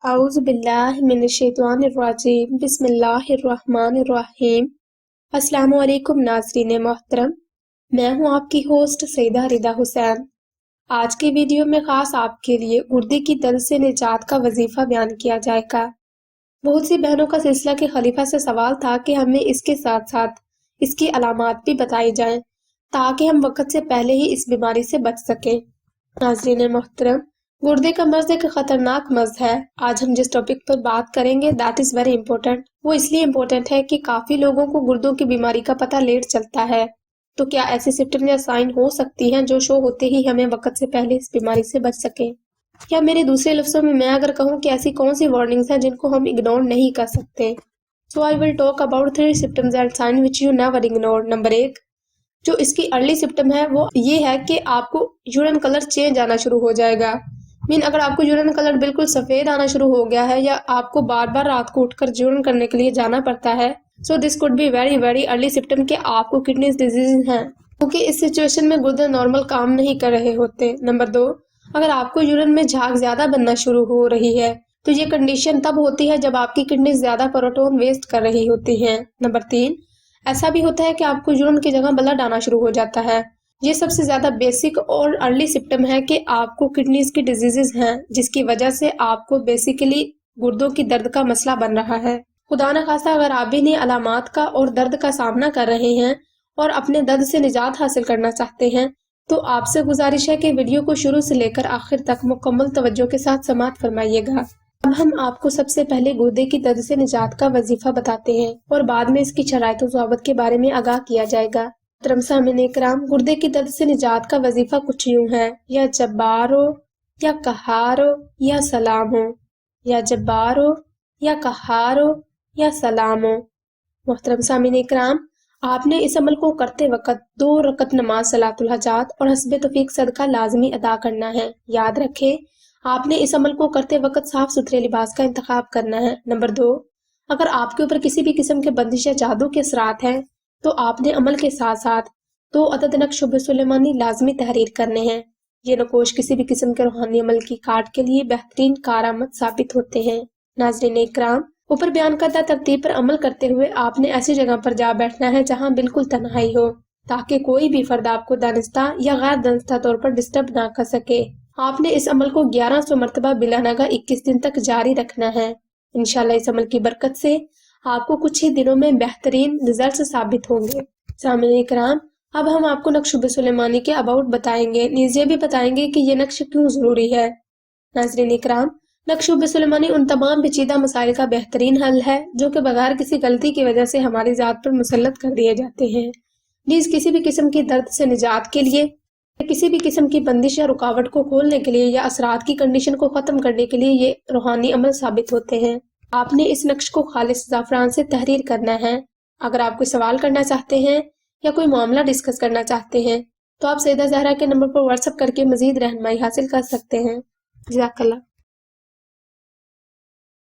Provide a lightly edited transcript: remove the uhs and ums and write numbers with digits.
اعوذ باللہ من الشیطان الرجیم بسم اللہ الرحمن الرحیم۔ السلام علیکم ناظرین محترم، میں ہوں آپ کی ہوسٹ سیدہ ردا حسین۔ آج کی ویڈیو میں خاص آپ کے لیے گردے کی درد سے نجات کا وظیفہ بیان کیا جائے گا۔ بہت سی بہنوں کا سلسلہ کے خلیفہ سے سوال تھا کہ ہمیں اس کے ساتھ ساتھ اس کی علامات بھی بتائی جائیں تاکہ ہم وقت سے پہلے ہی اس بیماری سے بچ سکیں۔ ناظرین محترم، گردے کا مرض ایک خطرناک مرض ہے۔ آج ہم جس ٹاپک پر بات کریں گے دیٹ از ویری امپورٹنٹ، وہ اس لیے امپورٹنٹ ہے کہ کافی لوگوں کو گردوں کی بیماری کا پتہ لیٹ چلتا ہے۔ تو کیا ایسی سمپٹم یا سائن ہو سکتی ہیں جو شو ہوتے ہی ہمیں وقت سے پہلے اس بیماری سے بچ سکیں؟ یا میرے دوسرے لفظوں میں میں اگر کہوں کہ ایسی کون سی وارننگز ہیں جن کو ہم اگنور نہیں کر سکتے؟ So I will talk about 3 symptoms and signs which you never ignore۔ Number 1 جو اس کی ارلی سمپٹم ہے وہ یہ ہے کہ آپ کو یورین کلر چینج آنا شروع ہو جائے گا۔ اگر آپ کو یورین کلر بالکل سفید آنا شروع ہو گیا ہے یا آپ کو بار بار رات کو اٹھ کر یورین کرنے کے لیے جانا پڑتا ہے، so this could be very very early symptom کہ آپ کو کڈنیز ڈیزیز ہیں، کیونکہ اس سچویشن میں گردے نارمل کام نہیں کر رہے ہوتے۔ نمبر 2 اگر آپ کو یورین میں جھاگ زیادہ بننا شروع ہو رہی ہے تو یہ کنڈیشن تب ہوتی ہے جب آپ کی کڈنیز زیادہ پروٹون ویسٹ کر رہی ہوتی ہیں۔ نمبر 3 ایسا بھی ہوتا ہے کہ آپ کو یورین کی جگہ بلڈ آنا شروع ہو جاتا ہے۔ یہ سب سے زیادہ بیسک اور ارلی سمپٹم ہے کہ آپ کو کڈنیز کی ڈیزیزز ہیں، جس کی وجہ سے آپ کو بیسیکلی گردوں کی درد کا مسئلہ بن رہا ہے۔ خدا نخواستہ اگر آپ بھی انہیں علامات کا اور درد کا سامنا کر رہے ہیں اور اپنے درد سے نجات حاصل کرنا چاہتے ہیں تو آپ سے گزارش ہے کہ ویڈیو کو شروع سے لے کر آخر تک مکمل توجہ کے ساتھ سماعت فرمائیے گا۔ اب ہم آپ کو سب سے پہلے گردے کی درد سے نجات کا وظیفہ بتاتے ہیں اور بعد میں اس کی شرائط و ضوابط کے بارے میں آگاہ کیا جائے گا۔ محترم سامعین کرام، گردے کی درد سے نجات کا وظیفہ کچھ یوں ہے: یا جبار ہو، یا قہار ہو، یا سلام ہو۔ یا جبار ہو، یا قہار ہو، یا سلام ہو۔ محترم سامعین کرام، آپ نے اس عمل کو کرتے وقت 2 رکعت نماز صلاۃ الحاجات اور حسب توفیق صدقہ لازمی ادا کرنا ہے۔ یاد رکھیں، آپ نے اس عمل کو کرتے وقت صاف ستھرے لباس کا انتخاب کرنا ہے۔ نمبر 2 اگر آپ کے اوپر کسی بھی قسم کے بندش یا جادو کے اثرات ہیں تو آپ نے عمل کے ساتھ ساتھ 2 عدد نقش شبہ سلیمانی لازمی تحریر کرنے ہیں۔ یہ نقوش کسی بھی قسم کے روحانی عمل کی کاٹ کے لیے بہترین کارآمد ثابت ہوتے ہیں۔ ناظرین اکرام، اوپر بیان کردہ ترتیب پر عمل کرتے ہوئے آپ نے ایسی جگہ پر جا بیٹھنا ہے جہاں بالکل تنہائی ہو تاکہ کوئی بھی فرد آپ کو دانستہ یا غیر دانستہ طور پر ڈسٹرب نہ کر سکے۔ آپ نے اس عمل کو 1100 مرتبہ بلا ناغہ 21 دن تک جاری رکھنا ہے۔ انشاءاللہ اس عمل کی برکت سے آپ کو کچھ ہی دنوں میں بہترین رزلٹس ثابت ہوں گے۔ سامعین کرام، اب ہم آپ کو نقش شبہ سلیمانی کے اباؤٹ بتائیں گے، نیز یہ بھی بتائیں گے کہ یہ نقش کیوں ضروری ہے۔ ناظرین کرام، نقش شبہ سلیمانی ان تمام پیچیدہ مسائل کا بہترین حل ہے جو کہ بغیر کسی غلطی کی وجہ سے ہماری ذات پر مسلط کر دیے جاتے ہیں۔ نیز کسی بھی قسم کی درد سے نجات کے لیے، کسی بھی قسم کی بندش یا رکاوٹ کو کھولنے کے لیے یا اثرات کی کنڈیشن کو ختم کرنے کے لیے یہ روحانی عمل ثابت ہوتے ہیں۔ آپ نے اس نقش کو خالص زعفران سے تحریر کرنا ہے۔ اگر آپ کوئی سوال کرنا چاہتے ہیں یا کوئی معاملہ ڈسکس کرنا چاہتے ہیں تو آپ سیدہ زہرا کے نمبر پر واٹس ایپ کر کے مزید رہنمائی حاصل کر سکتے ہیں۔ جزاک اللہ۔